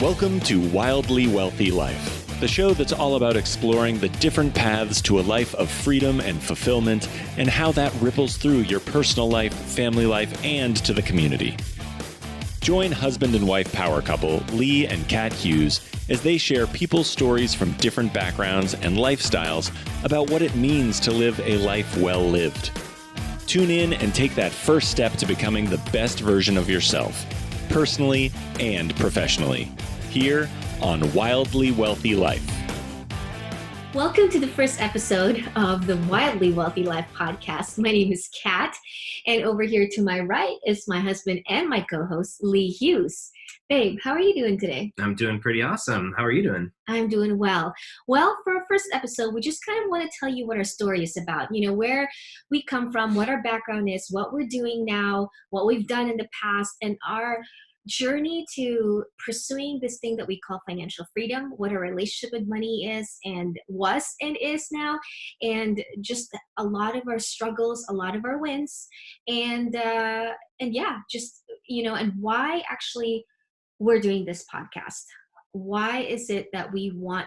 Welcome to Wildly Wealthy Life, the show that's all about exploring the different paths to a life of freedom and fulfillment and how that ripples through your personal life, family life, and to the community. Join husband and wife power couple Lee and Kat Hughes as they share people's stories from different backgrounds and lifestyles about what it means to live a life well lived. Tune in and take that first step to becoming the best version of yourself, personally and professionally, here on Wildly Wealthy Life. Welcome to the first episode of the Wildly Wealthy Life podcast. My name is Kat, and over here to my right is my husband and my co-host, Lee Hughes. Babe, how are you doing today? I'm doing pretty awesome. How are you doing? I'm doing well. Well, for our first episode, we just kind of want to tell you what our story is about. You know, where we come from, what our background is, what we're doing now, what we've done in the past, and our journey to pursuing this thing that we call financial freedom, what our relationship with money is and was and is now, and just a lot of our struggles, a lot of our wins, and yeah, just, you know, and why actually we're doing this podcast. Why is it that we want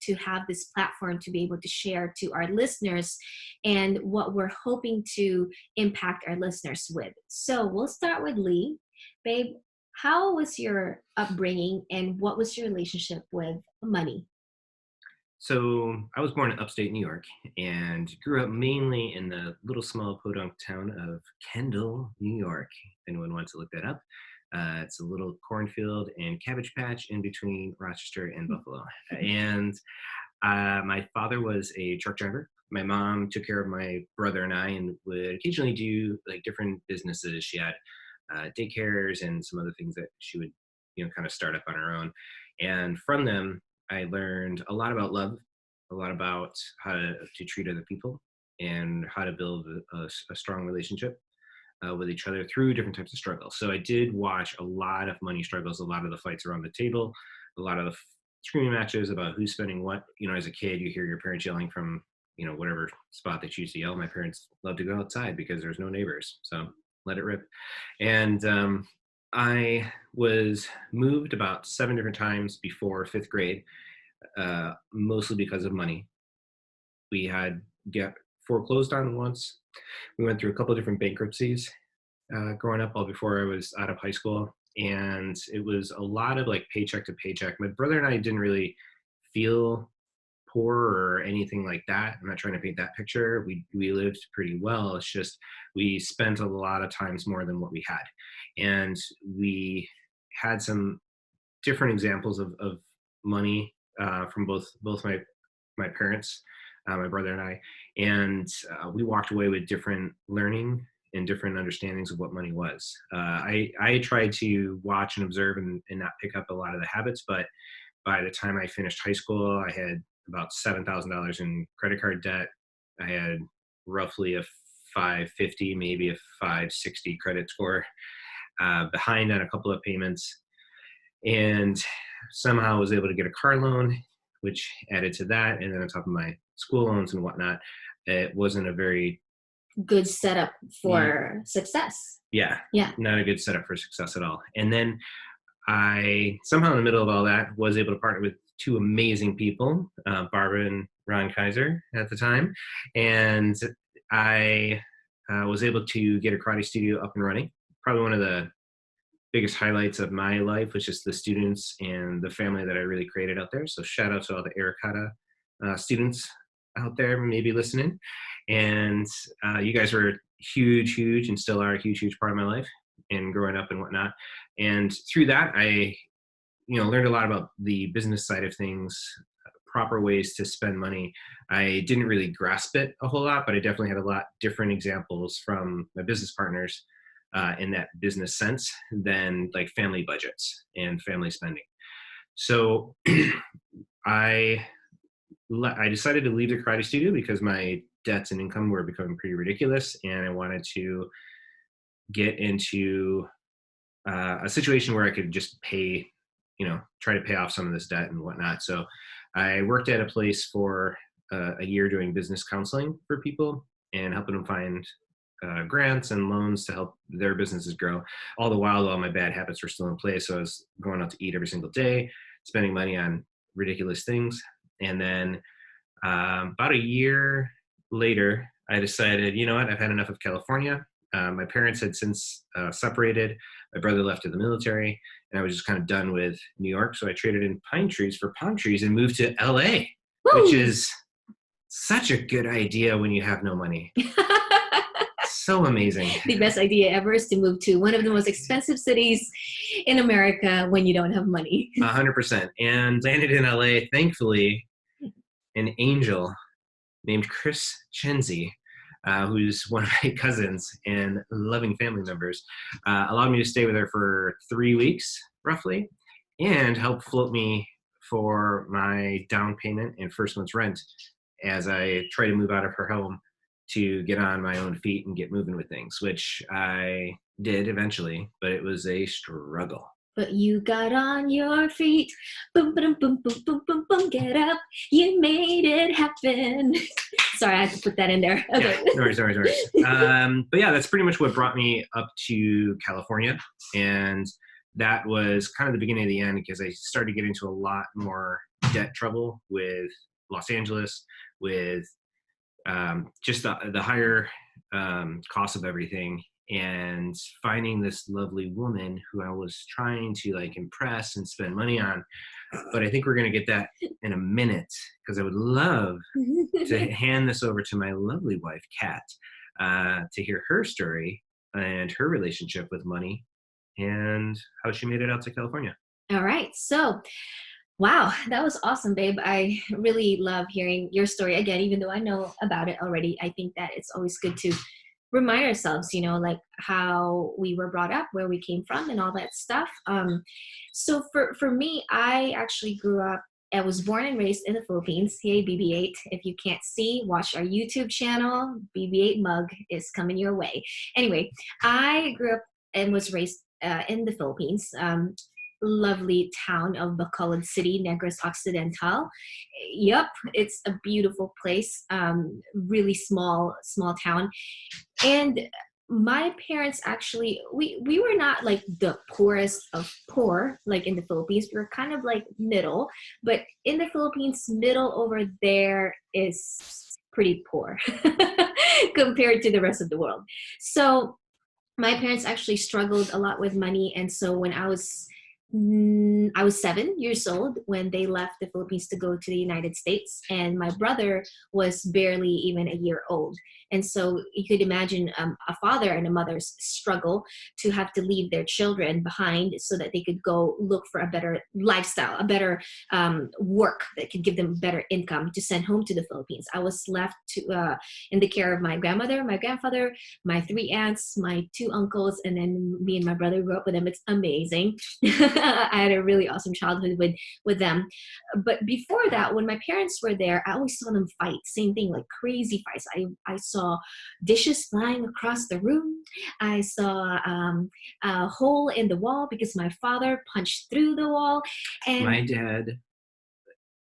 to have this platform to be able to share to our listeners and what we're hoping to impact our listeners with? So we'll start with Lee. Babe, how was your upbringing and what was your relationship with money? So I was born in upstate New York and grew up mainly in the little small podunk town of Kendall, New York. If anyone wants to look that up. It's a little cornfield and cabbage patch in between Rochester and Buffalo. And my father was a truck driver. My mom took care of my brother and I and would occasionally do like different businesses. She had daycares and some other things that she would, kind of start up on her own. And from them, I learned a lot about love, a lot about how to treat other people and how to build a strong relationship with each other through different types of struggles. So I did watch a lot of money struggles, a lot of the fights around the table, a lot of the screaming matches about who's spending what. As a kid, you hear your parents yelling from, whatever spot they choose to yell. My parents love to go outside because there's no neighbors. So let it rip. And I was moved about 7 different times before 5th grade, mostly because of money. We had get foreclosed on once. We went through a couple of different bankruptcies growing up, all before I was out of high school. And it was a lot of like paycheck to paycheck. My brother and I didn't really feel poor or anything like that. I'm not trying to paint that picture. We lived pretty well. It's just we spent a lot of times more than what we had. And we had some different examples of money from both my parents, my brother and I, and we walked away with different learning and different understandings of what money was. I tried to watch and observe and not pick up a lot of the habits, but by the time I finished high school, I had about $7,000 in credit card debt. I had roughly a 550, maybe a 560 credit score, behind on a couple of payments, and somehow was able to get a car loan, which added to that. And then on top of my school loans and whatnot, it wasn't a very good setup for success. Yeah. Not a good setup for success at all. And then I somehow in the middle of all that was able to partner with 2 amazing people, Barbara and Ron Kaiser at the time. And I was able to get a karate studio up and running. Probably one of the biggest highlights of my life was just the students and the family that I really created out there. So shout out to all the Ericata students out there maybe listening. And you guys were huge, and still are a huge part of my life and growing up and whatnot. And through that, I, learned a lot about the business side of things, proper ways to spend money. I didn't really grasp it a whole lot, but I definitely had a lot different examples from my business partners in that business sense than like family budgets and family spending. So I decided to leave the karate studio because my debts and income were becoming pretty ridiculous, and I wanted to get into a situation where I could just pay, try to pay off some of this debt and whatnot. So I worked at a place for a year doing business counseling for people and helping them find grants and loans to help their businesses grow. All the while, all my bad habits were still in place. So I was going out to eat every single day, spending money on ridiculous things. And then about a year later, I decided, you know what, I've had enough of California. My parents had since separated. My brother left to the military, and I was just kind of done with New York. So I traded in pine trees for palm trees and moved to LA, which is such a good idea when you have no money. So amazing. The best idea ever is to move to one of the most expensive cities in America when you don't have money. 100%. And landed in LA, thankfully, an angel named Chris Chenzi, who's one of my cousins and loving family members, allowed me to stay with her for 3 weeks, roughly, and helped float me for my down payment and first month's rent as I try to move out of her home to get on my own feet and get moving with things, which I did eventually, but it was a struggle. But you got on your feet, boom, boom, boom, boom, boom, boom, boom, get up, you made it happen. Sorry, I had to put that in there. Okay. Yeah, no worries. But yeah, that's pretty much what brought me up to California. And that was kind of the beginning of the end, because I started getting into a lot more debt trouble with Los Angeles, with just the higher cost of everything, and finding this lovely woman who I was trying to like impress and spend money on. But I think we're going to get that in a minute, because I would love to hand this over to my lovely wife, Kat, to hear her story and her relationship with money and how she made it out to California. All right. So, wow, that was awesome, babe. I really love hearing your story again, even though I know about it already. I think that it's always good to remind ourselves, like how we were brought up, where we came from, and all that stuff. So for me, I actually grew up. I was born and raised in the Philippines. Hey, BB8, if you can't see, watch our YouTube channel. BB8 mug is coming your way. Anyway, I grew up and was raised in the Philippines. Lovely town of Bacolod City, Negros Occidental. Yep, it's a beautiful place. Really small town. And my parents actually, we were not like the poorest of poor, like in the Philippines. We were kind of like middle, but in the Philippines, middle over there is pretty poor compared to the rest of the world. So my parents actually struggled a lot with money. And so when I was 7 years old when they left the Philippines to go to the United States, and my brother was barely even a year old. And so you could imagine a father and a mother's struggle to have to leave their children behind so that they could go look for a better lifestyle, a better work that could give them better income to send home to the Philippines. I was left in the care of my grandmother, my grandfather, my 3 aunts, my 2 uncles, and then me and my brother grew up with them. It's amazing. I had a really awesome childhood with them. But before that, when my parents were there, I always saw them fight. Same thing, like crazy fights. I saw dishes flying across the room. I saw a hole in the wall because my father punched through the wall. And My dad,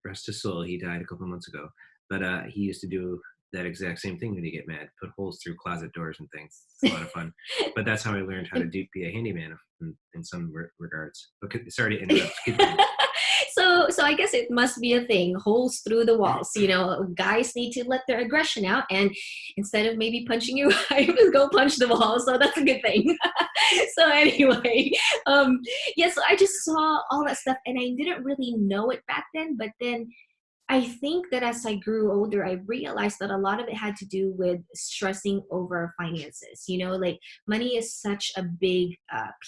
rest his soul, he died a couple of months ago, but he used to do that exact same thing when you get mad, put holes through closet doors and things. It's a lot of fun. But that's how I learned how to be a handyman in some regards. Okay, sorry to interrupt. Keep going. So I guess it must be a thing, holes through the walls. Guys need to let their aggression out, and instead of maybe punching your wife, go punch the wall. So that's a good thing. So anyway, so I just saw all that stuff, and I didn't really know it back then. But then I think that as I grew older, I realized that a lot of it had to do with stressing over finances. Like money is such a big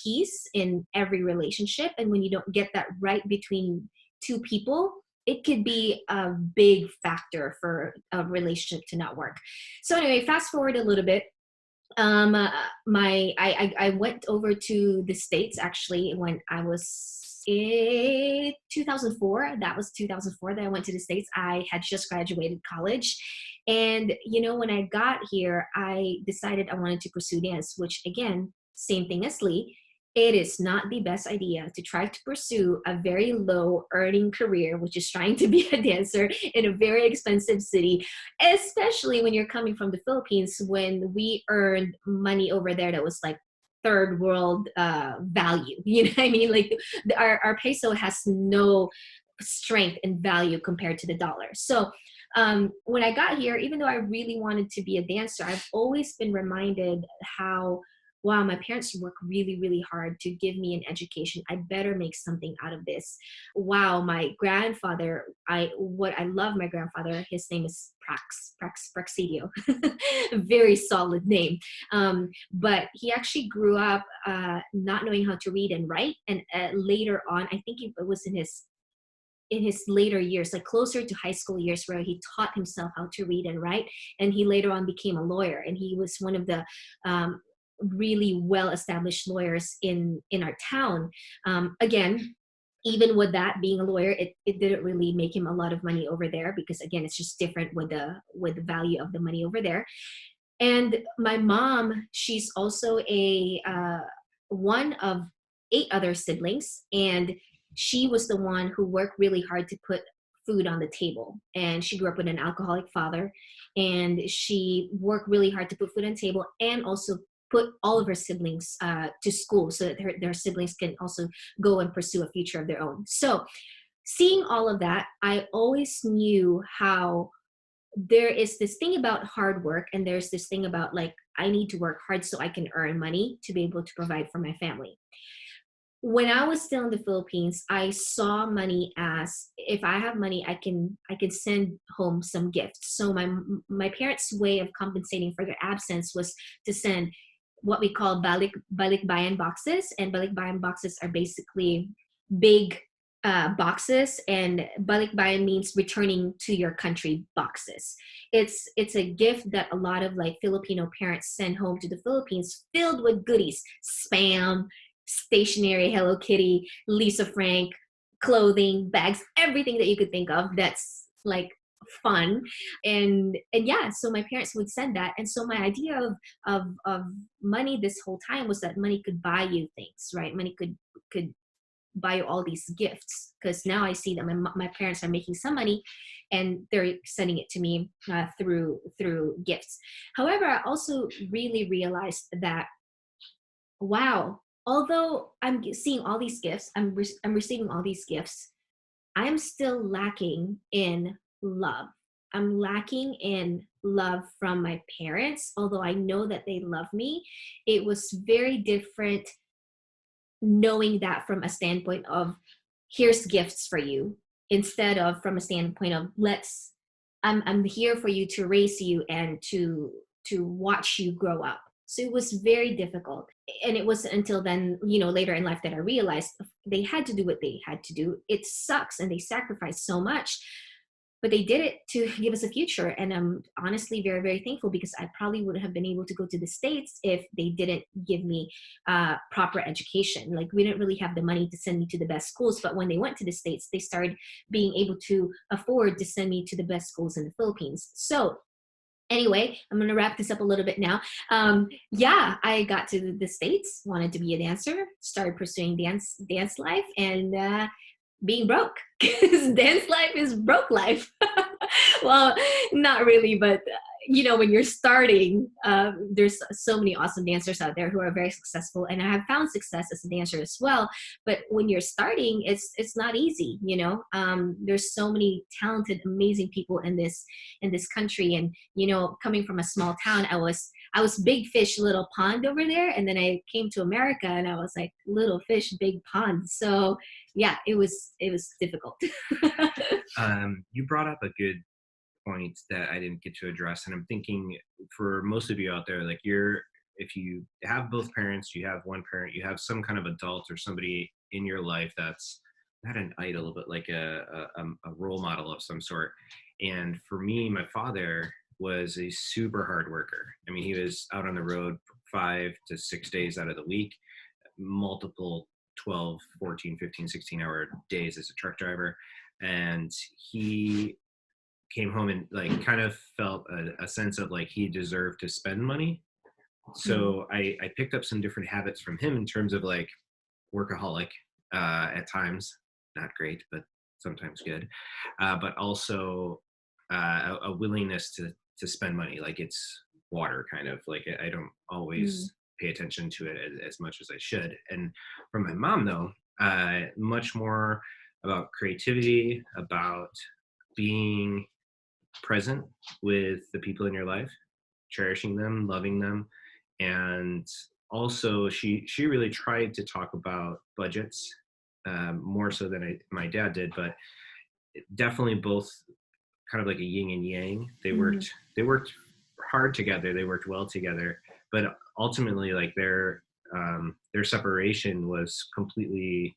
piece in every relationship. And when you don't get that right between 2 people, it could be a big factor for a relationship to not work. So anyway, fast forward a little bit. I went over to the States actually when I was in 2004. That was 2004 that I went to the States. I had just graduated college. And, when I got here, I decided I wanted to pursue dance, which again, same thing as Lee. it is not the best idea to try to pursue a very low earning career, which is trying to be a dancer in a very expensive city, especially when you're coming from the Philippines, when we earned money over there that was like third world value. You know what I mean? Like our peso has no strength and value compared to the dollar. So when I got here, even though I really wanted to be a dancer, I've always been reminded how, wow, my parents work really, really hard to give me an education. I better make something out of this. Wow, my grandfather, what I love my grandfather, his name is Praxidio. Very solid name. But he actually grew up not knowing how to read and write. And later on, I think it was in his later years, like closer to high school years, where he taught himself how to read and write. And he later on became a lawyer. And he was one of the really well-established lawyers in our town. Again, even with that being a lawyer, it didn't really make him a lot of money over there, because again, it's just different with the value of the money over there. And my mom, she's also a one of 8 other siblings, and she was the one who worked really hard to put food on the table. And she grew up with an alcoholic father, and she worked really hard to put food on the table, and also put all of her siblings to school so that their siblings can also go and pursue a future of their own. So seeing all of that, I always knew how there is this thing about hard work, and there's this thing about like, I need to work hard so I can earn money to be able to provide for my family. When I was still in the Philippines, I saw money as, if I have money, I can send home some gifts. So my parents' way of compensating for their absence was to send what we call balikbayan boxes, and balikbayan boxes are basically big boxes, and balikbayan means returning to your country boxes. It's a gift that a lot of like Filipino parents send home to the Philippines, filled with goodies, spam, stationery, Hello Kitty, Lisa Frank, clothing, bags, everything that you could think of that's like fun. And yeah, so my parents would send that. And so my idea of money this whole time was that money could buy you things, right? Money could buy you all these gifts, because now I see that my parents are making some money and they're sending it to me through gifts. However, I also really realized that, wow, although I'm seeing all these gifts, I'm receiving all these gifts, I'm still lacking in love. I'm lacking in love from my parents. Although I know that they love me, it was very different knowing that from a standpoint of, here's gifts for you, instead of from a standpoint of, I'm here for you, to raise you and to watch you grow up. So it was very difficult. And it wasn't until then, later in life, that I realized they had to do what they had to do. It sucks and they sacrificed so much, but they did it to give us a future. And I'm honestly very, very thankful, because I probably would have been able to go to the States if they didn't give me proper education. Like, we didn't really have the money to send me to the best schools, but when they went to the States, they started being able to afford to send me to the best schools in the Philippines. So anyway, I'm going to wrap this up a little bit now. Yeah, I got to the States, wanted to be a dancer, started pursuing dance life, and being broke, because dance life is broke life. Well, not really, but when you're starting, there's so many awesome dancers out there who are very successful, and I have found success as a dancer as well. But when you're starting, it's not easy. There's so many talented, amazing people in this country, and coming from a small town, I was big fish, little pond over there, and then I came to America, and I was like little fish, big pond. So yeah, it was difficult. You brought up a good point that I didn't get to address, and I'm thinking for most of you out there, like if you have both parents, you have one parent, you have some kind of adult or somebody in your life that's not an idol, but like a role model of some sort. And for me, my father was a super hard worker. I mean, he was out on the road 5 to 6 days out of the week, multiple 12, 14, 15, 16-hour days as a truck driver. And he came home and like kind of felt a sense of like he deserved to spend money. So I picked up some different habits from him in terms of like, workaholic at times, not great, but sometimes good, but also a willingness to spend money like it's water, kind of like I don't Mm. always pay attention to it as much as I should. And from my mom, though, much more about creativity, about being present with the people in your life, cherishing them, loving them, and also she really tried to talk about budgets more so than my dad did, but definitely both kind of like a yin and yang. Mhm. They worked hard together. They worked well together, but ultimately, like their separation was completely,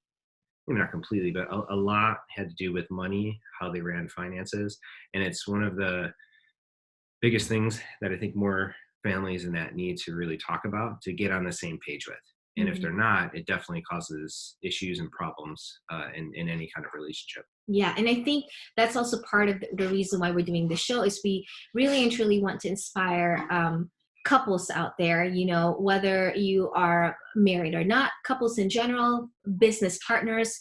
well, not completely, but a lot had to do with money, how they ran finances, and it's one of the biggest things that I think more families in that need to really talk about to get on the same page with. And if they're Mhm. not, it definitely causes issues and problems in any kind of relationship. Yeah, and I think that's also part of the reason why we're doing the show is we really and truly want to inspire couples out there, whether you are married or not, couples in general, business partners,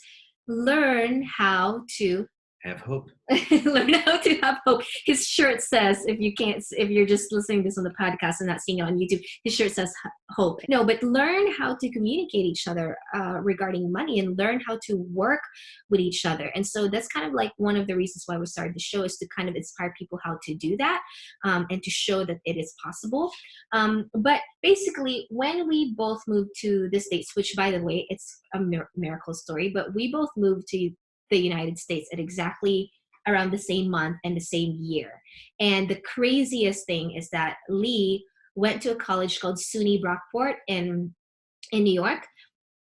learn how to Have hope. learn how to have hope. His shirt says, if you're just listening to this on the podcast and not seeing it on YouTube, his shirt says hope. No, but learn how to communicate each other regarding money and learn how to work with each other. And so that's kind of like one of the reasons why we started the show is to kind of inspire people how to do that and to show that it is possible. But basically, when we both moved to the States, which by the way, it's a miracle story, but we both moved to the United States at exactly around the same month and the same year. And the craziest thing is that Lee went to a college called SUNY Brockport in New York.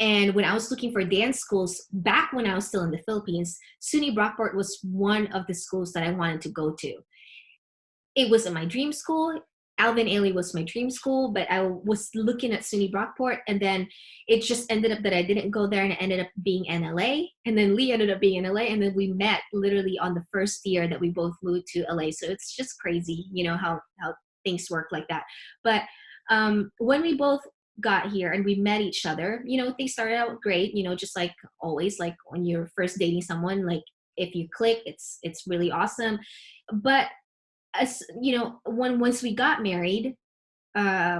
And when I was looking for dance schools back when I was still in the Philippines, SUNY Brockport was one of the schools that I wanted to go to. It wasn't my dream school. Alvin Ailey was my dream school, but I was looking at SUNY Brockport, and then it just ended up that I didn't go there, and it ended up being NLA, and then Lee ended up being in LA, and then we met literally on the first year that we both moved to LA. So it's just crazy, how things work like that. But when we both got here and we met each other, things started out great, just like always, like when you're first dating someone, like if you click, it's really awesome. But as when once we got married,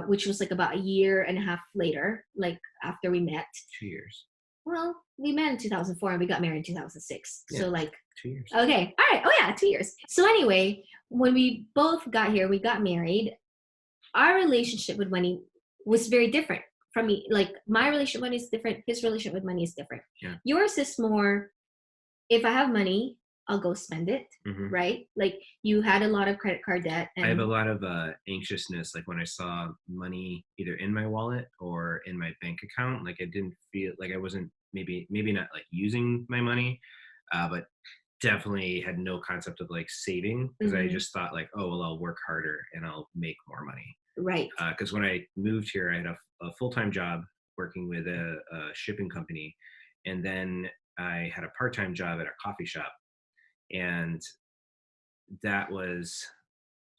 which was like about a year and a half later, like after we met. 2 years. Well, we met in 2004 and we got married in 2006. Yeah, So like 2 years. okay, all right, oh yeah, 2 years. So anyway, when we both got here, we got married. Our relationship with money was very different from me. Like my relationship with money is different, his relationship with money is different. Yeah. Yours is more, if I have money, I'll go spend it, Hmm. right? Like you had a lot of credit card debt. I have a And lot of anxiousness, like when I saw money either in my wallet or in my bank account. Like I didn't feel like I wasn't maybe not like using my money, but definitely had no concept of like saving because I Mhm. just thought like, oh well, I'll work harder and I'll make more money. Right. Because when I moved here, I had a full-time job working with a shipping company, and then I had a part-time job at a coffee shop, and that was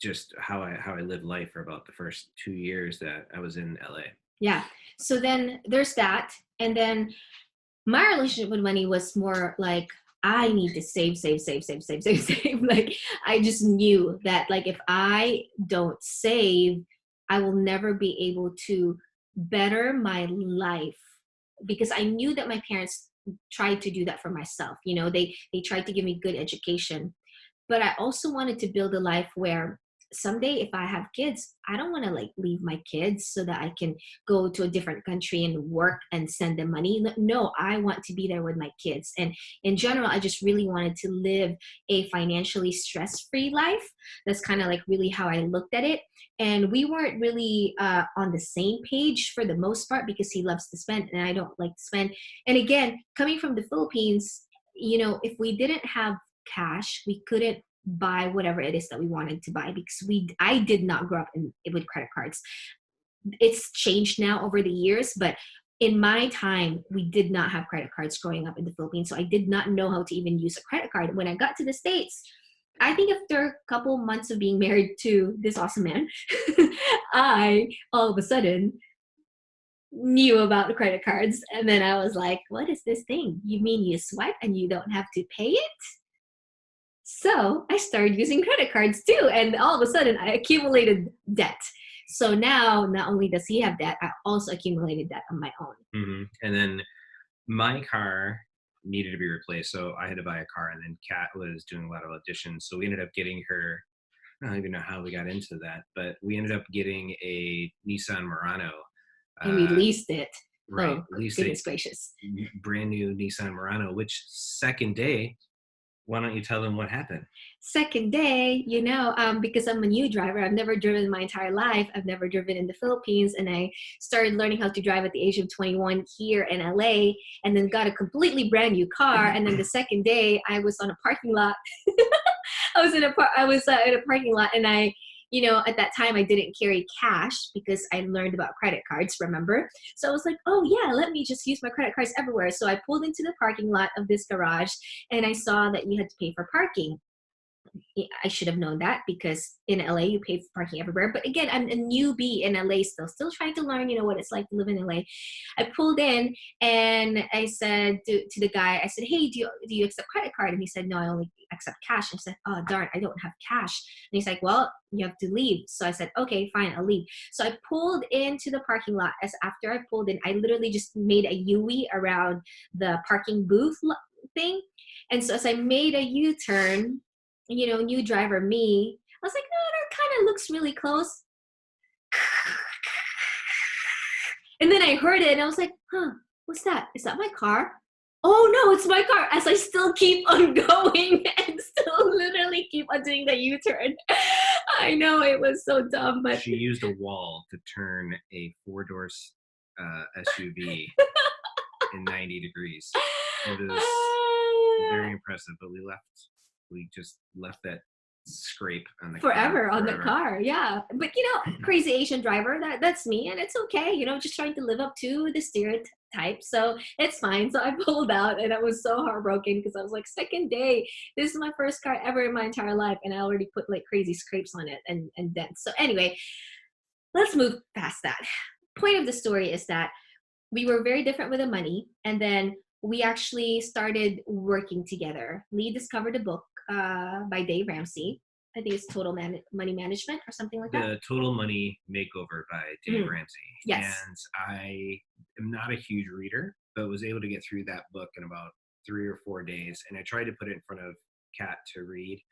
just how I lived life for about the first 2 years that I was in LA. Yeah. So then there's that. And then my relationship with money was more like I need to save, save, save, save, save, save, save. Like I just knew that like if I don't save, I will never be able to better my life because I knew that my parents tried to do that for myself. They tried to give me good education, but I also wanted to build a life where someday if I have kids, I don't want to like leave my kids so that I can go to a different country and work and send them money. No, I want to be there with my kids. And in general, I just really wanted to live a financially stress-free life. That's kind of like really how I looked at it. And we weren't really on the same page for the most part because he loves to spend and I don't like to spend. And again, coming from the Philippines, if we didn't have cash, we couldn't buy whatever it is that we wanted to buy because I did not grow up with credit cards. It's changed now over the years, but in my time, we did not have credit cards growing up in the Philippines. So I did not know how to even use a credit card. When I got to the States, I think after a couple months of being married to this awesome man, I all of a sudden knew about the credit cards. And then I was like, what is this thing? You mean you swipe and you don't have to pay it? So I started using credit cards too. And all of a sudden I accumulated debt. So now not only does he have debt, I also accumulated debt on my own. And then my car needed to be replaced. So I had to buy a car, and then Kat was doing a lot of auditions. So we ended up getting her, I don't even know how we got into that, but we ended up getting a Nissan Murano. And we leased it. Right. Oh, Leased goodness a gracious. brand new Nissan Murano, which second day, why don't you tell them what happened? Second day, because I'm a new driver, I've never driven my entire life. I've never driven in the Philippines, and I started learning how to drive at the age of 21 here in LA, and then got a completely brand new car. And then the second day, I was on a parking lot. I was in a parking lot, and at that time I didn't carry cash because I learned about credit cards, remember? So I was like, oh yeah, let me just use my credit cards everywhere. So I pulled into the parking lot of this garage, and I saw that you had to pay for parking. I should have known that because in LA you pay for parking everywhere. But again, I'm a newbie in LA still trying to learn, what it's like to live in LA. I pulled in and I said to the guy, I said, hey, do you accept credit card? And he said, no, I only accept cash. I said, oh darn, I don't have cash. And he's like, well, you have to leave. So I said, okay, fine, I'll leave. So I pulled into the parking lot. As after I pulled in, I literally just made a U-turn around the parking booth thing. And so as I made a U-turn, new driver me, I was like, no, that kind of looks really close. And then I heard it and I was like, what's that? Is that my car? Oh no, it's my car. As I still keep on going and still literally keep on doing the U-turn. I know it was so dumb, but she used a wall to turn a 4-door SUV in 90 degrees. It was very impressive, but we just left that scrape on the forever car, on the car. Yeah. But crazy Asian driver, that's me, and it's okay, just trying to live up to the stereotype. So it's fine. So I pulled out and I was so heartbroken because I was like, second day, this is my first car ever in my entire life, and I already put like crazy scrapes on it and dents. So anyway, let's move past that. Point of the story is that we were very different with the money, and then we actually started working together. Lee discovered a book by Dave Ramsey. I think it's Total Money Management or something like that. The Total Money Makeover by Dave Ramsey. Yes. And I am not a huge reader, but was able to get through that book in about 3 or 4 days. And I tried to put it in front of Kat to read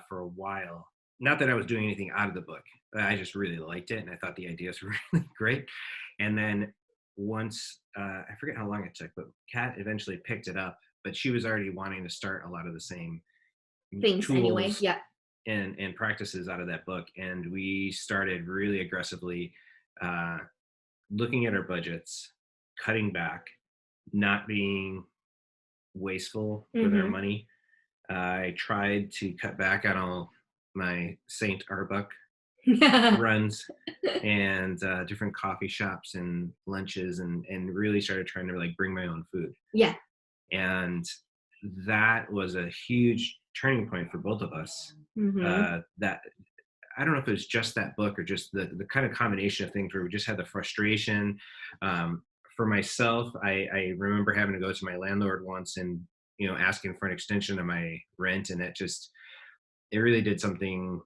for a while. Not that I was doing anything out of the book. I just really liked it, and I thought the ideas were really great. And then once, I forget how long it took, but Kat eventually picked it up, but she was already wanting to start a lot of the same things tools anyway. Yeah. And practices out of that book. And we started really aggressively looking at our budgets, cutting back, not being wasteful with our money. I tried to cut back on all my Saint Arbuck runs and different coffee shops and lunches, and really started trying to like bring my own food. Yeah. And that was a huge turning point for both of us. That I don't know if it was just that book or just the kind of combination of things where we just had the frustration. For myself, I remember having to go to my landlord once and asking for an extension of my rent, and it really did something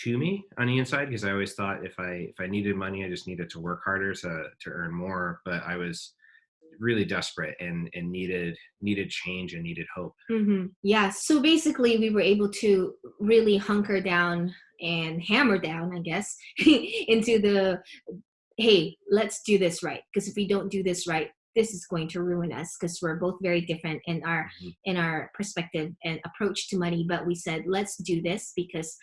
to me on the inside, because I always thought if I needed money, I just needed to work harder to earn more. But I was really desperate and needed change and needed hope. Yeah. So basically we were able to really hunker down and hammer down, I guess, into the, hey, let's do this right. Because if we don't do this right, this is going to ruin us, because we're both very different in our perspective and approach to money. But we said, let's do this because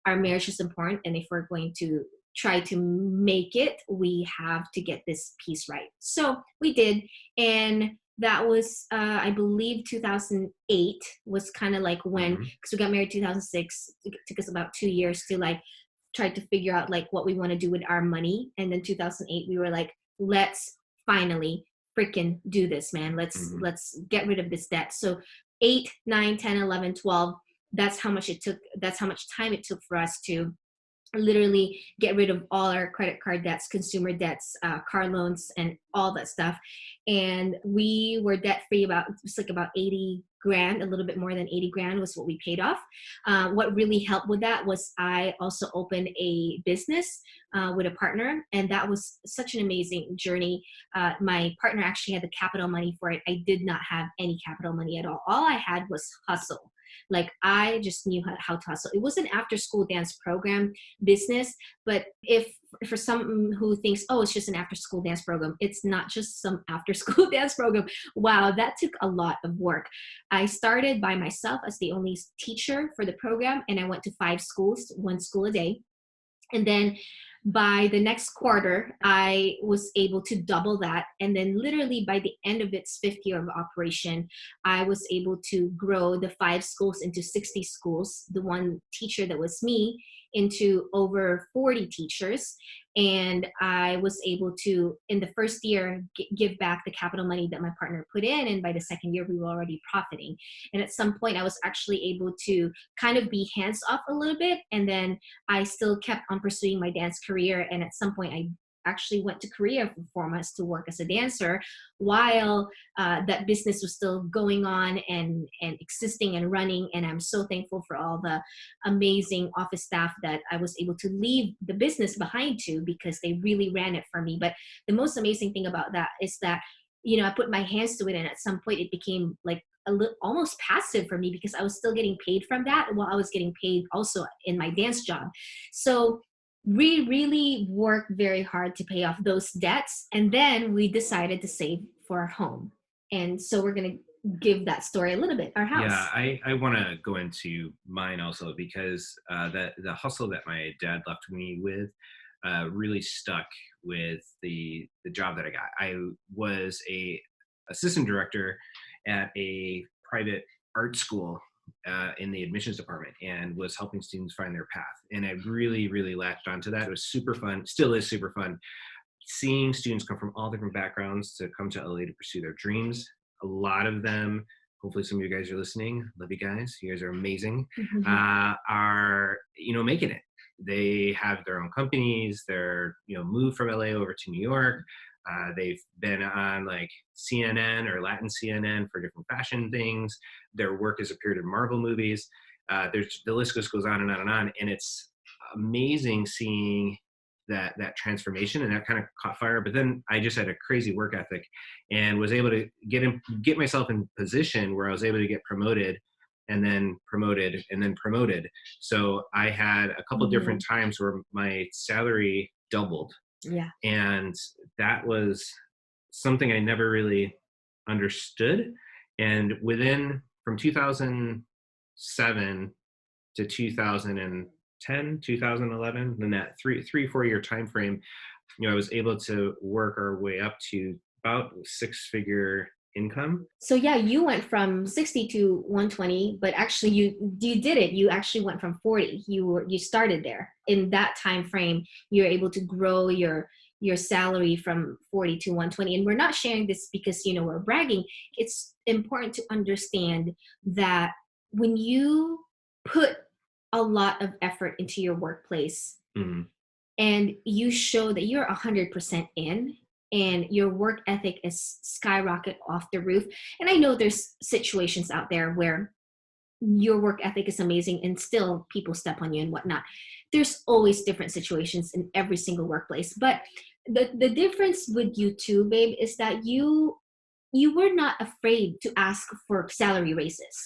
our marriage is important. And if we're going to try to make it, we have to get this piece right. So we did. And that was, I believe 2008 was kind of like when, because we got married 2006, it took us about 2 years to like try to figure out like what we want to do with our money. And then 2008, we were like, let's finally freaking do this, man. Let's get rid of this debt. So 8, 9, 10, 11, 12, that's how much it took. That's how much time it took for us to literally get rid of all our credit card debts, consumer debts, car loans, and all that stuff. And we were debt free about, it's like about 80 grand, a little bit more than 80 grand was what we paid off. What really helped with that was I also opened a business with a partner, and that was such an amazing journey. My partner actually had the capital money for it. I did not have any capital money at all. All I had was hustle. Like I just knew how to hustle. It was an after school dance program business, but if for someone who thinks, oh, it's just an after school dance program, it's not just some after school dance program. Wow, that took a lot of work. I started by myself as the only teacher for the program, and I went to 5 schools, 1 school a day. And then by the next quarter, I was able to double that. And then literally by the end of its 5th year of operation, I was able to grow the 5 schools into 60 schools, the one teacher that was me into over 40 teachers. And I was able to, in the first year, give back the capital money that my partner put in. And by the second year, we were already profiting. And at some point, I was actually able to kind of be hands off a little bit. And then I still kept on pursuing my dance career. And at some point, I actually went to Korea for 4 months to work as a dancer while that business was still going on and existing and running. And I'm so thankful for all the amazing office staff that I was able to leave the business behind to, because they really ran it for me. But the most amazing thing about that is that, I put my hands to it, and at some point it became like a little almost passive for me, because I was still getting paid from that while I was getting paid also in my dance job. So we really worked very hard to pay off those debts, and then we decided to save for our home. And so we're going to give that story a little bit. Our house. Yeah, I want to go into mine also, because the hustle that my dad left me with really stuck with the job that I got. I was a assistant director at a private art school in the admissions department, and was helping students find their path. And I really, really latched onto that. It was super fun, still is super fun, seeing students come from all different backgrounds to come to LA to pursue their dreams. A lot of them, hopefully some of you guys are listening, love you guys, you guys are amazing, are making it. They have their own companies. They're moved from LA over to New York. They've been on like CNN or Latin CNN for different fashion things. Their work has appeared in Marvel movies. The list just goes on and on and on. And it's amazing seeing that transformation, and that kind of caught fire. But then I just had a crazy work ethic and was able to get myself in position where I was able to get promoted, and then promoted, and then promoted. So I had a couple different times where my salary doubled. Yeah. And that was something I never really understood. And from 2007 to 2010, 2011, in that 3-4 year time frame, I was able to work our way up to about 6-figure income. So yeah, you went from 60 to 120, but actually you did it. You actually went from 40. You started there. In that time frame, you're able to grow your salary from 40 to 120. And we're not sharing this because we're bragging. It's important to understand that when you put a lot of effort into your workplace, and you show that you're 100% in, and your work ethic is skyrocket off the roof. And I know there's situations out there where your work ethic is amazing and still people step on you and whatnot. There's always different situations in every single workplace. But the difference with you too, babe, is that you were not afraid to ask for salary raises.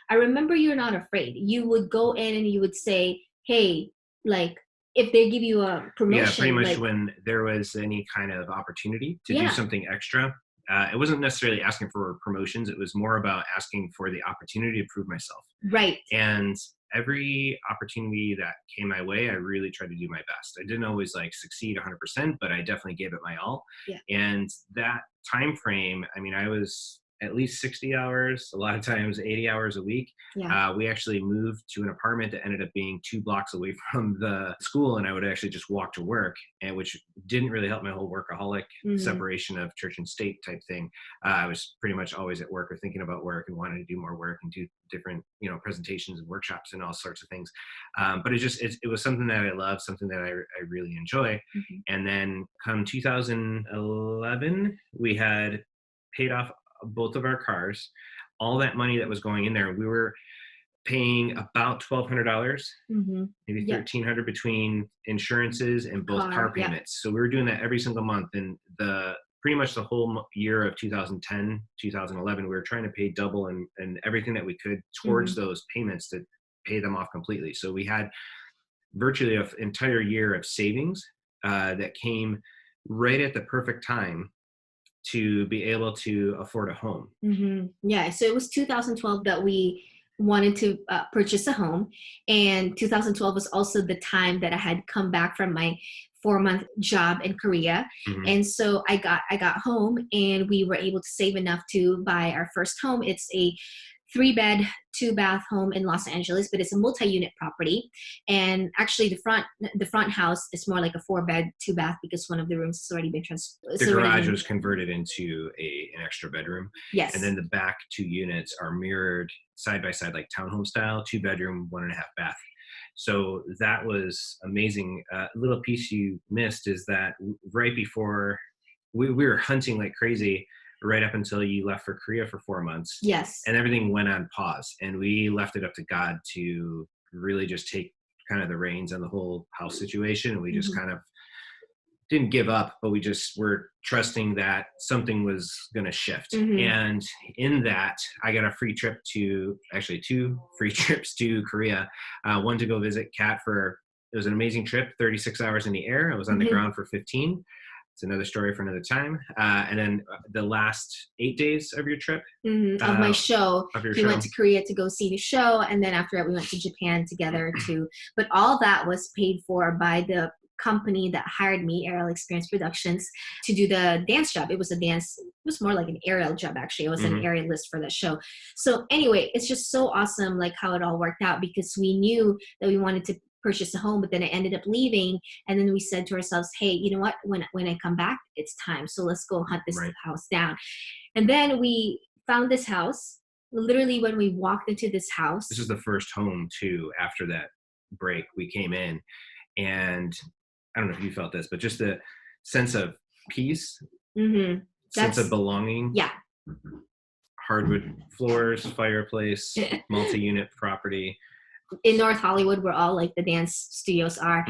I remember you're not afraid. You would go in and you would say, hey, like, if they give you a promotion. Yeah, pretty much when there was any kind of opportunity to do something extra. It wasn't necessarily asking for promotions. It was more about asking for the opportunity to prove myself. Right. And every opportunity that came my way, I really tried to do my best. I didn't always succeed 100%, but I definitely gave it my all. Yeah. And that time frame, I mean, I was at least 60 hours, a lot of times 80 hours a week. Yeah. We actually moved to an apartment that ended up being 2 blocks away from the school, and I would actually just walk to work, and which didn't really help my whole workaholic separation of church and state type thing. I was pretty much always at work or thinking about work and wanting to do more work and do different, presentations and workshops and all sorts of things. But it was something that I love, something that I really enjoy. And then come 2011, we had paid off both of our cars. All that money that was going in there, we were paying about $1,200, maybe $1,300 between insurances and both car payments. So we were doing that every single month. And pretty much the whole year of 2010, 2011, we were trying to pay double and everything that we could towards those payments to pay them off completely. So we had virtually an entire year of savings that came right at the perfect time to be able to afford a home. Yeah, so it was 2012 that we wanted to purchase a home, and 2012 was also the time that I had come back from my 4-month job in Korea. And so I got home, and we were able to save enough to buy our first home. It's a 3-bed, 2-bath home in Los Angeles, but it's a multi-unit property. And actually, the front house is more like a 4-bed, 2-bath because one of the rooms has already been the garage was converted into an extra bedroom. Yes. And then the back 2 units are mirrored side by side, like townhome style, 2-bedroom, 1.5-bath. So that was amazing. A little piece you missed is that right before we were hunting like crazy right up until you left for Korea for 4 months. Yes. And everything went on pause, and we left it up to God to really just take kind of the reins on the whole house situation. And we just kind of didn't give up, but we just were trusting that something was going to shift. And in that, I got a free trip actually 2 free trips to Korea. One to go visit Kat it was an amazing trip, 36 hours in the air. I was on the ground for 15. It's another story for another time. And then the last 8 days of your trip. Of my show. We went to Korea to go see the show. And then after that, we went to Japan together too. But all that was paid for by the company that hired me, Aerial Experience Productions, to do the dance job. It was more like an aerial job, actually. It was an aerialist for that show. So anyway, it's just so awesome, like how it all worked out, because we knew that we wanted to purchase a home, but then I ended up leaving. And then we said to ourselves, hey, you know what? When I come back, it's time. So let's go hunt this house down. And then we found this house. Literally, when we walked into this house. This is the first home, too, after that break. We came in, and I don't know if you felt this, but just the sense of peace, sense of belonging. Yeah. Hardwood floors, fireplace, multi-unit property. In North Hollywood, where all like the dance studios are.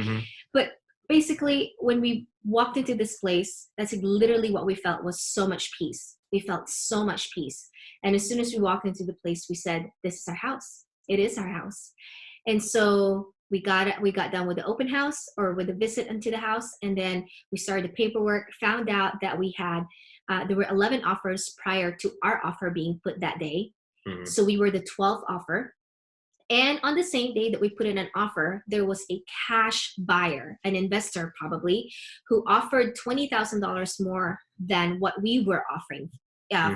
But basically, when we walked into this place, that's literally what we felt, was so much peace. We felt so much peace. And as soon as we walked into the place, we said, this is our house. It is our house. And so we got done with the open house, or with a visit into the house. And then we started the paperwork, found out that we had, there were 11 offers prior to our offer being put that day. So we were the 12th offer. And on the same day that we put in an offer, there was a cash buyer, an investor probably, who offered $20,000 more than what we were offering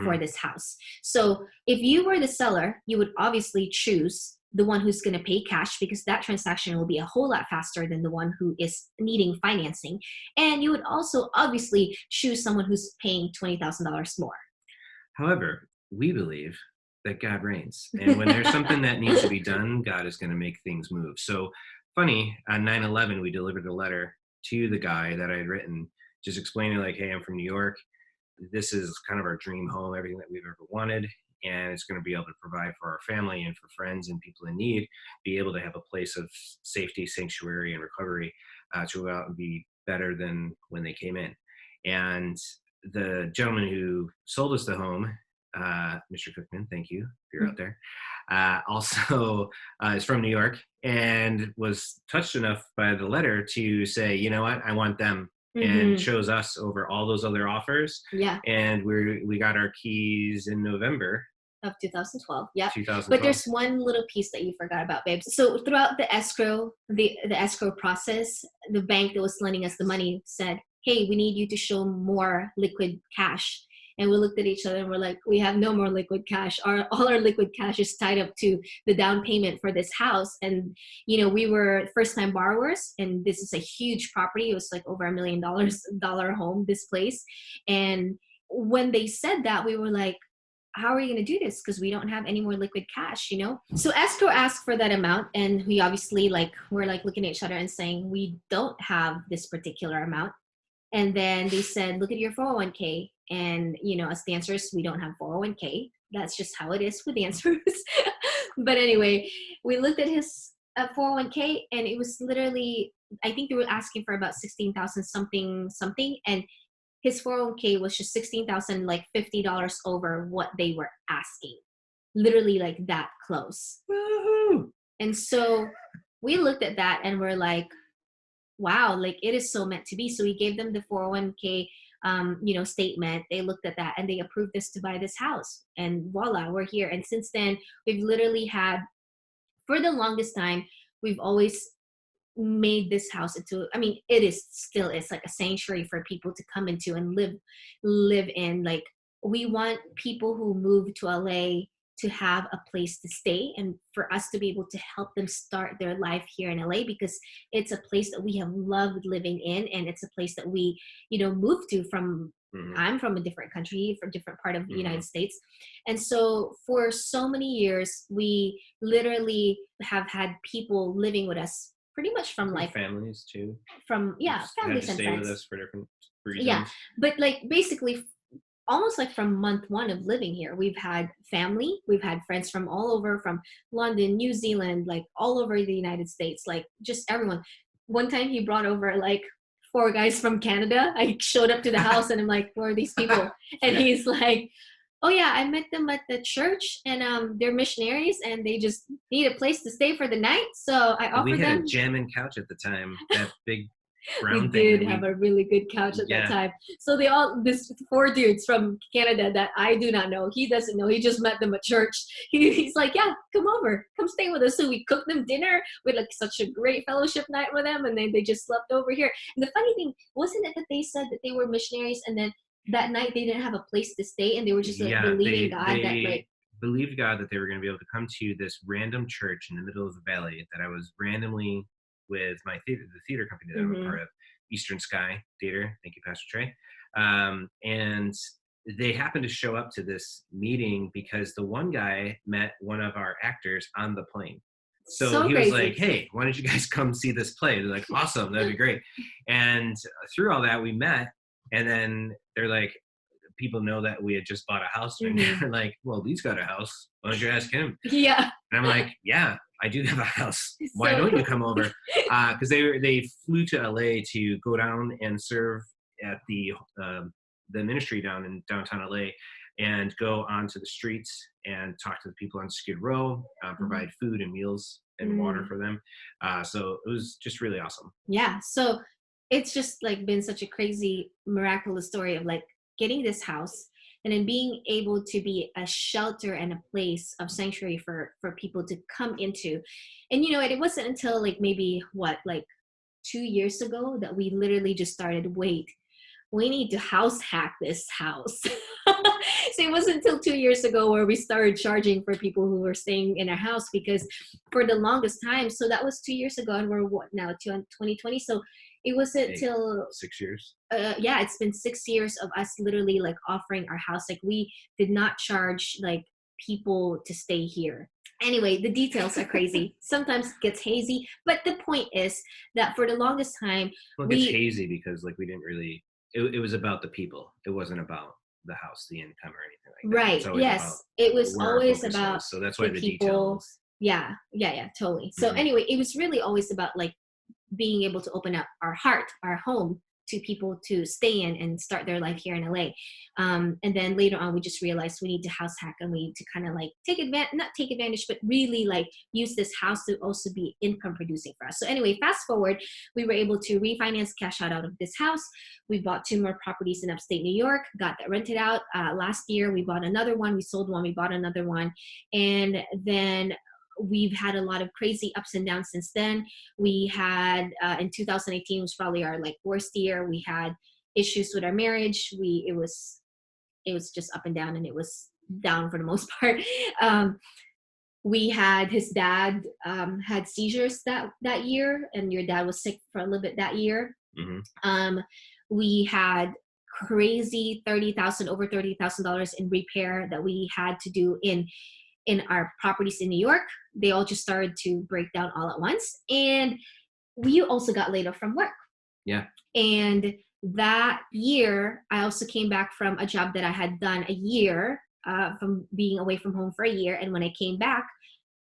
for this house. So if you were the seller, you would obviously choose the one who's going to pay cash, because that transaction will be a whole lot faster than the one who is needing financing. And you would also obviously choose someone who's paying $20,000 more. However, we believe that God reigns. And when there's something that needs to be done, God is going to make things move. So funny, on 9/11, we delivered a letter to the guy that I had written, just explaining like, hey, I'm from New York. This is kind of our dream home, everything that we've ever wanted. And it's going to be able to provide for our family and for friends and people in need, be able to have a place of safety, sanctuary, and recovery to go out and be better than when they came in. And the gentleman who sold us the home, Mr. Cookman, thank you if you're out there, also is from New York, and was touched enough by the letter to say, you know what, I want them, and chose us over all those other offers. Yeah. And we got our keys in November of 2012. Yeah. 2012. But there's one little piece that you forgot about, babe. So throughout the escrow process, the bank that was lending us the money said, hey, we need you to show more liquid cash. And we looked at each other and we're like, we have no more liquid cash. All our liquid cash is tied up to the down payment for this house. And, we were first time borrowers, and this is a huge property. It was like over $1 million home, this place. And when they said that, we were like, how are you going to do this? Because we don't have any more liquid cash. So escrow asked for that amount, and we obviously we're looking at each other and saying, we don't have this particular amount. And then they said, look at your 401k. And, us dancers, we don't have 401k. That's just how it is with dancers. But anyway, we looked at his 401k, and it was literally, I think they were asking for about 16,000 something. And his 401k was just 16,000, like $50 over what they were asking. Literally like that close. Woohoo! And so we looked at that and we're like, wow, like it is so meant to be. So we gave them the 401k, statement. They looked at that and they approved us to buy this house. And voila, we're here. And since then, we've literally had, for the longest time, we've always made this house into, it's like a sanctuary for people to come into and live in. Like, we want people who move to LA to have a place to stay, and for us to be able to help them start their life here in LA, because it's a place that we have loved living in, and it's a place that we moved to from. I'm from a different country, from a different part of the United States. And so for so many years, we literally have had people living with us pretty much from families too. From families and stay friends. with us for different reasons. Yeah, but basically almost from month one of living here, we've had family, we've had friends from all over, from London, New Zealand, all over the United States, just everyone. One time he brought over 4 guys from Canada. I showed up to the house and I'm like, who are these people? And he's like, oh yeah, I met them at the church, and they're missionaries and they just need a place to stay for the night. So I offered them. We had a jamming couch at the time, that big brown we thing. did have a really good couch at that time. So this 4 dudes from Canada that I do not know. He doesn't know. He just met them at church. He's like, yeah, come over, come stay with us. So we cooked them dinner. We had such a great fellowship night with them, and then they just slept over here. And the funny thing, wasn't it that they said that they were missionaries, and then that night they didn't have a place to stay, and they were just believing God that believed God that they were going to be able to come to this random church in the middle of the valley that I was randomly with my the theater company that I'm a part of, Eastern Sky Theater. Thank you, Pastor Trey. And they happened to show up to this meeting because the one guy met one of our actors on the plane. So he was like, hey, why don't you guys come see this play? They're like, awesome, that'd be great. And through all that, we met. And then they're like, people know that we had just bought a house. And they're like, well, he's got a house. Why don't you ask him? Yeah. And I'm like, yeah, I do have a house. Why don't you come over? Because they flew to LA to go down and serve at the ministry down in downtown LA, and go onto the streets and talk to the people on Skid Row, provide food and meals and water for them. So it was just really awesome. Yeah. So it's just been such a crazy, miraculous story of getting this house, and then being able to be a shelter and a place of sanctuary for people to come into. And it wasn't until maybe 2 years ago that we literally just started, wait, we need to house hack this house. So it wasn't until 2 years ago where we started charging for people who were staying in our house, because for the longest time, so that was 2 years ago, and we're what now, 2020. So it wasn't till 6 years. Yeah, it's been 6 years of us literally offering our house. We did not charge people to stay here. Anyway, the details are crazy. Sometimes it gets hazy, but the point is that for the longest time, it gets hazy because we didn't really. It was about the people. It wasn't about the house, the income, or anything like that. Right. Yes. It was always about. So that's why the people, details. Yeah. Totally. So anyway, it was really always about being able to open up our heart, our home, to people to stay in and start their life here in LA. And then later on, we just realized we need to house hack, and we need to kind of not take advantage, but really use this house to also be income producing for us. So anyway, fast forward, we were able to refinance, cash out of this house. We bought 2 more properties in upstate New York, got that rented out. Last year, we bought another one. We sold one, we bought another one. And then we've had a lot of crazy ups and downs since then. We had, in 2018 was probably our worst year. We had issues with our marriage. It was it was just up and down, and it was down for the most part. Um, we had his dad had seizures that year, and your dad was sick for a little bit that year. Hmm. We had crazy over $30,000 in repair that we had to do in our properties in New York. They all just started to break down all at once, and we also got laid off from work. Yeah. And that year, I also came back from a job that I had done a year, from being away from home for a year. And when I came back,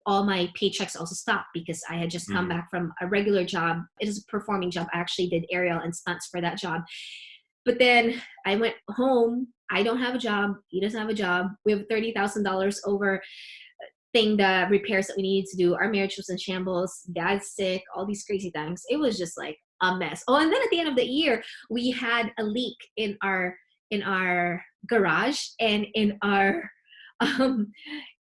all my paychecks also stopped because I had just come back from a regular job. It is a performing job. I actually did aerial and stunts for that job. But then I went home. I don't have a job. He doesn't have a job. We have $30,000 over the repairs that we needed to do. Our marriage was in shambles. Dad's sick. All these crazy things. It was just like a mess. Oh, and then at the end of the year, we had a leak in our garage, and um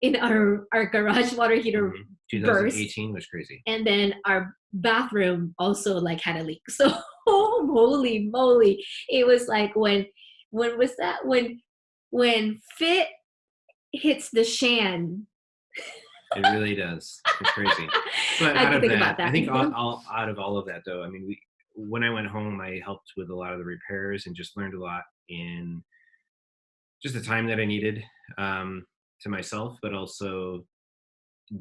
in our garage water heater burst. 2018 was crazy. And then our bathroom also like had a leak. So oh, holy moly, it was like when was that, when fit hits the shan. It really does. It's crazy. But I out can of think that, about that. I think out of all of that, though, I mean, when I went home, I helped with a lot of the repairs and just learned a lot in just the time that I needed, to myself, but also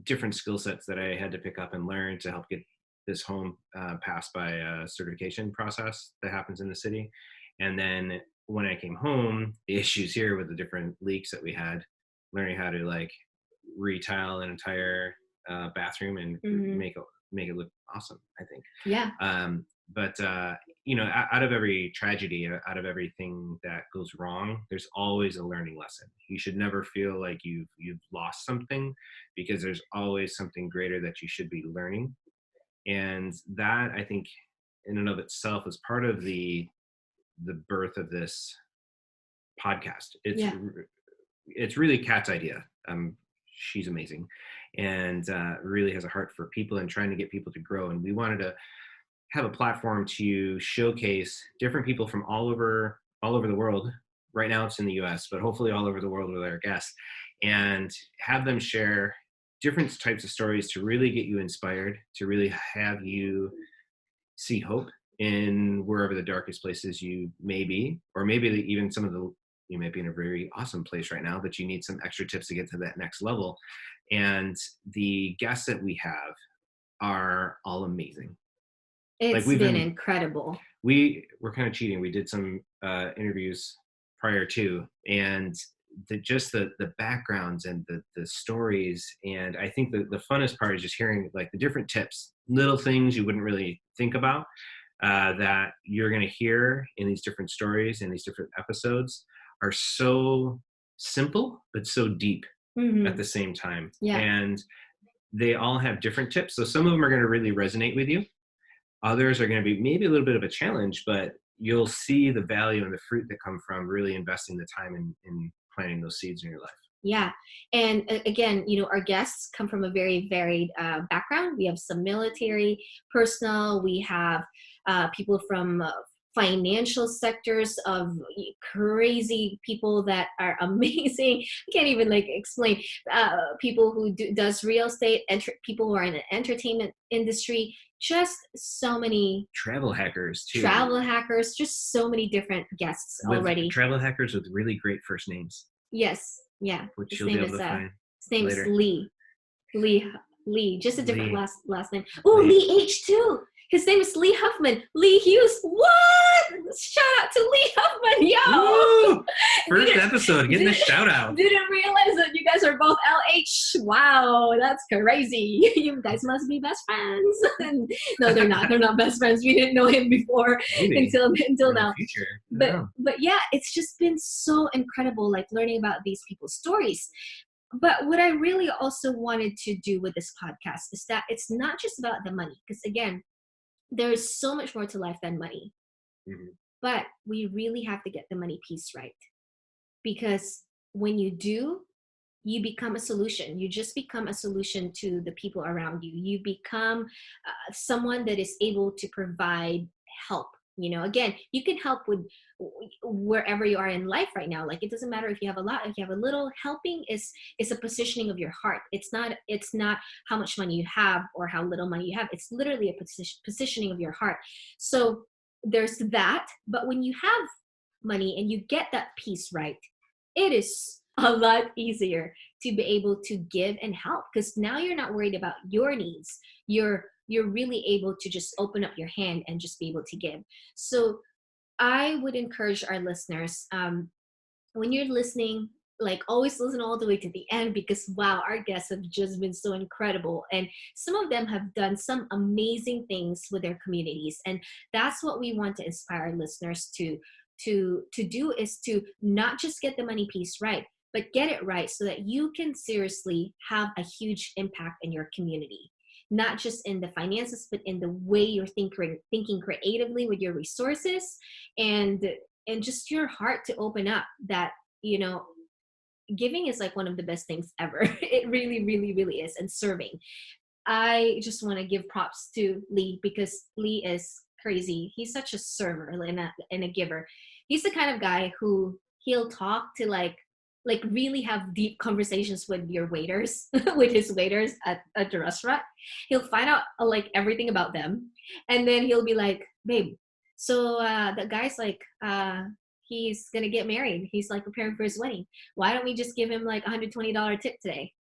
different skill sets that I had to pick up and learn to help get this home passed by a certification process that happens in the city. And then when I came home, the issues here with the different leaks that we had, learning how to like retile an entire bathroom and make it look awesome, I think. Yeah. But out of every tragedy, out of everything that goes wrong, there's always a learning lesson. You should never feel like you've lost something, because there's always something greater that you should be learning. And that, I think, in and of itself is part of the birth of this podcast. It's really Kat's idea. She's amazing, and really has a heart for people and trying to get people to grow. And we wanted to have a platform to showcase different people from all over the world. Right now it's in the US, but hopefully all over the world with our guests, and have them share different types of stories to really get you inspired, to really have you see hope in wherever the darkest places you may be, or maybe even you might be in a very awesome place right now, but you need some extra tips to get to that next level. And the guests that we have are all amazing. It's been incredible. We're kind of cheating. We did some interviews prior to, and the backgrounds and the stories. And I think the funnest part is just hearing like the different tips, little things you wouldn't really think about, that you're going to hear in these different stories and these different episodes are so simple, but so deep at the same time. Yeah. And they all have different tips. So some of them are going to really resonate with you. Others are going to be maybe a little bit of a challenge, but you'll see the value and the fruit that come from really investing the time in planting those seeds in your life. Yeah. And again, our guests come from a very varied background. We have some military personnel. We have people from financial sectors of crazy people that are amazing. I can't even explain. People who does real estate, people who are in the entertainment industry, just so many travel hackers too. Just so many different guests already. Travel hackers with really great first names. Yes. Yeah. Which you'll be able to find. His name later. is Lee. Just a different last name. Oh, Lee H too. His name is Lee Huffman. Lee Hughes. What? Shout out to Lee Huffman, yo! Woo! First episode, getting a shout out. Didn't realize that you guys are both LH. Wow, that's crazy. You guys must be best friends. No, they're not. They're not best friends. We didn't know him before. Maybe. until now. Future. But yeah, it's just been so incredible, learning about these people's stories. But what I really also wanted to do with this podcast is that it's not just about the money, because again, there is so much more to life than money. Mm-hmm. But we really have to get the money piece right. Because when you do, you become a solution. You just become a solution to the people around you. You become someone that is able to provide help Again, you can help with wherever you are in life right now. Like, it doesn't matter if you have a lot, if you have a little. Helping is a positioning of your heart. It's not how much money you have or how little money you have. It's literally a positioning of your heart. So there's that. But when you have money and you get that piece right, it is a lot easier to be able to give and help, because now you're not worried about your needs. You're really able to just open up your hand and just be able to give. So I would encourage our listeners, when you're listening, like, always listen all the way to the end, because wow, our guests have just been so incredible, and some of them have done some amazing things with their communities, and that's what we want to inspire our listeners to do, is to not just get the money piece right, but get it right so that you can seriously have a huge impact in your community, not just in the finances, but in the way you're thinking creatively with your resources, and just your heart to open up. That, giving is like one of the best things ever. It really, really, really is. And serving, I just want to give props to Lee, because Lee is crazy. He's such a server and a giver. He's the kind of guy who he'll talk to, like really have deep conversations with your waiters, with his waiters at the restaurant. He'll find out like everything about them, and then he'll be like, "Babe, so the guy's like, he's gonna get married. He's like preparing for his wedding. Why don't we just give him like $120 tip today?"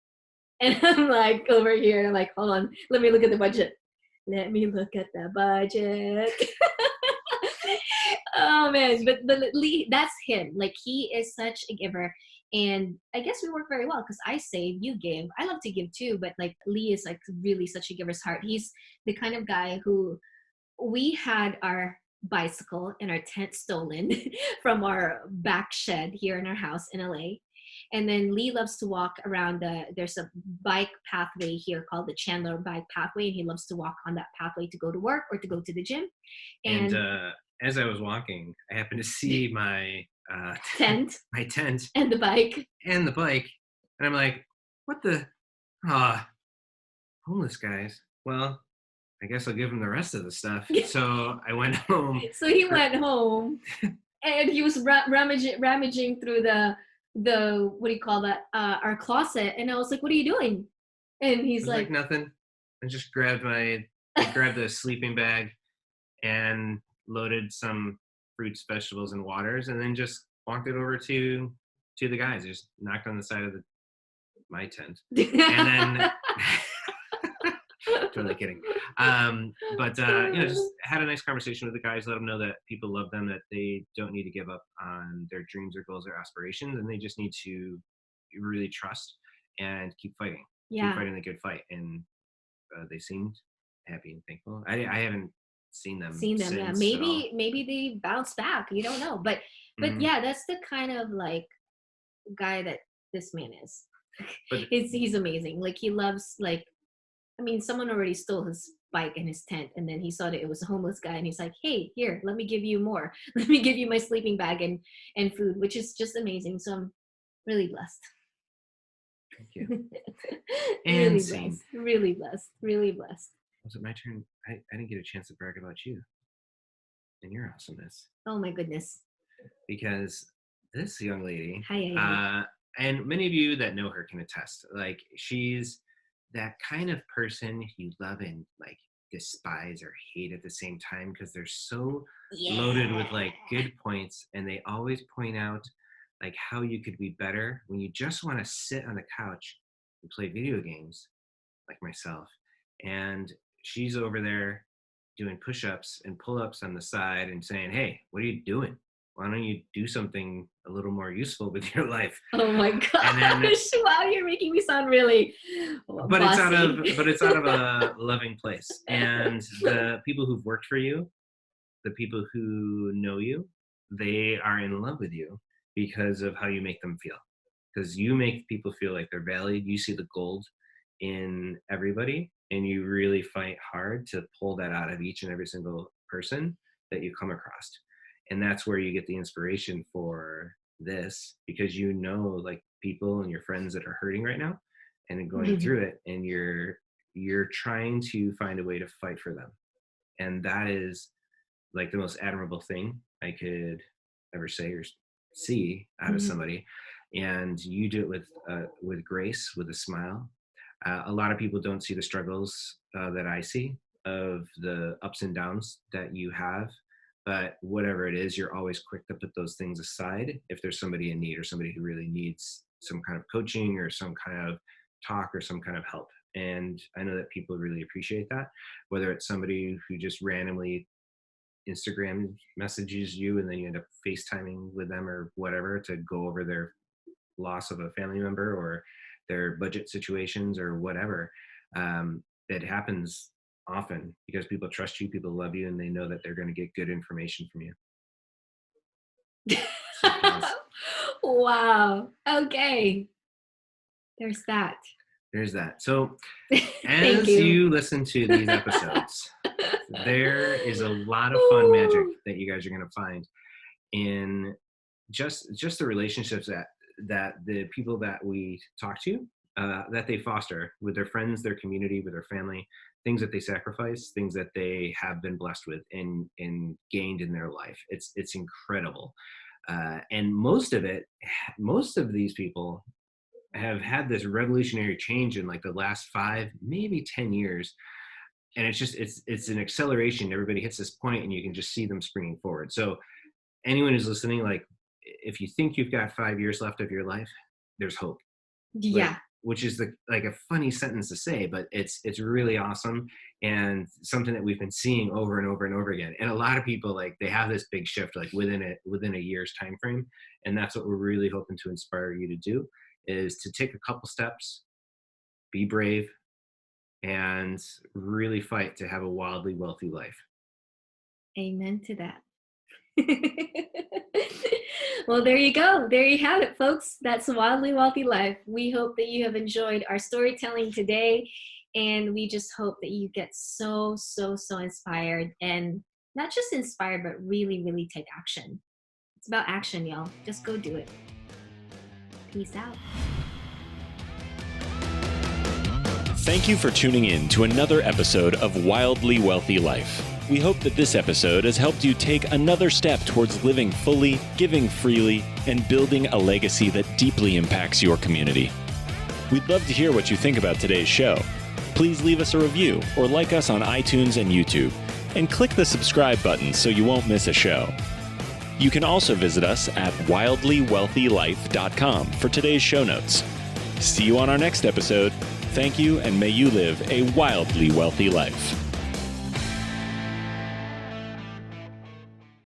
And I'm like over here, and I'm like, hold on, let me look at the budget. Let me look at the budget. Oh man, but Lee, that's him. Like, he is such a giver. And I guess we work very well, because I save, you give. I love to give too, but like, Lee is like really such a giver's heart. He's the kind of guy who, we had our bicycle and our tent stolen from our back shed here in our house in LA. And then Lee loves to walk around there's a bike pathway here called the Chandler Bike Pathway, and he loves to walk on that pathway to go to work or to go to the gym. And as I was walking, I happened to see my tent my tent and the bike. And I'm like, what the homeless guys? Well, I guess I'll give them the rest of the stuff. So I went home. So he went home, and he was rummaging through the what do you call that, our closet, and I was like, "What are you doing?" And he's like, "Nothing." I just grabbed the sleeping bag and loaded some fruits, vegetables, and waters, and then just walked it over to the guys. I just knocked on the side of my tent, and then totally kidding. But just had a nice conversation with the guys, let them know that people love them, that they don't need to give up on their dreams or goals or aspirations, and they just need to really trust and keep fighting. Yeah. Keep fighting the good fight. And they seemed happy and thankful. I haven't seen them since, yeah. Maybe they bounce back. You don't know. But yeah, that's the kind of like guy that this man is. But he's amazing. Like, he loves, like, I mean, someone already stole his bike and his tent, and then he saw that it was a homeless guy, and he's like, "Hey, here, let me give you more. Let me give you my sleeping bag and food," which is just amazing. So I'm really blessed. Thank you. And really blessed. Was it my turn? I didn't get a chance to brag about you and your awesomeness. Oh my goodness. Because this young lady, hi. And many of you that know her can attest, like, she's that kind of person you love and like despise or hate at the same time, because they're so loaded with like good points, and they always point out like how you could be better when you just want to sit on the couch and play video games, like myself. And she's over there doing push-ups and pull-ups on the side and saying, "Hey, what are you doing? Why don't you do something a little more useful with your life?" Oh my gosh! Wow, you're making me sound really but bossy. It's out of a loving place. And the people who've worked for you, the people who know you, they are in love with you because of how you make them feel. Because you make people feel like they're valued. You see the gold in everybody, and you really fight hard to pull that out of each and every single person that you come across. And that's where you get the inspiration for this, because you know, like, people and your friends that are hurting right now and going through it, and you're trying to find a way to fight for them. And that is like the most admirable thing I could ever say or see out of Mhm. somebody. And you do it with grace, with a smile. A lot of people don't see the struggles that I see, of the ups and downs that you have. But whatever it is, you're always quick to put those things aside if there's somebody in need or somebody who really needs some kind of coaching or some kind of talk or some kind of help. And I know that people really appreciate that, whether it's somebody who just randomly Instagram messages you and then you end up FaceTiming with them or whatever to go over their loss of a family member or their budget situations or whatever. It happens often because people trust you, people love you, and they know that they're going to get good information from you. So it counts. Wow. Okay. There's that. There's that. So Thank as you. you listen to these episodes, there is a lot of fun magic Ooh. that you guys are going to find in just the relationships that the people that we talk to, that they foster with their friends, their community, with their family, things that they sacrifice, things that they have been blessed with and gained in their life. It's incredible. And most of these people have had this revolutionary change in like the last 5, maybe 10 years. And it's an acceleration. Everybody hits this point and you can just see them springing forward. So anyone who's listening, like, if you think you've got 5 years left of your life, there's hope. Like, Yeah. which is like a funny sentence to say, but it's really awesome and something that we've been seeing over and over and over again. And a lot of people, like, they have this big shift like within a year's time frame, and that's what we're really hoping to inspire you to do, is to take a couple steps, be brave, and really fight to have a wildly wealthy life. Amen to that. Well, there you go. There you have it, folks. That's Wildly Wealthy Life. We hope that you have enjoyed our storytelling today. And we just hope that you get so, so, so inspired. And not just inspired, but really, really take action. It's about action, y'all. Just go do it. Peace out. Thank you for tuning in to another episode of Wildly Wealthy Life. We hope that this episode has helped you take another step towards living fully, giving freely, and building a legacy that deeply impacts your community. We'd love to hear what you think about today's show. Please leave us a review or like us on iTunes and YouTube, and click the subscribe button so you won't miss a show. You can also visit us at wildlywealthylife.com for today's show notes. See you on our next episode. Thank you, and may you live a wildly wealthy life.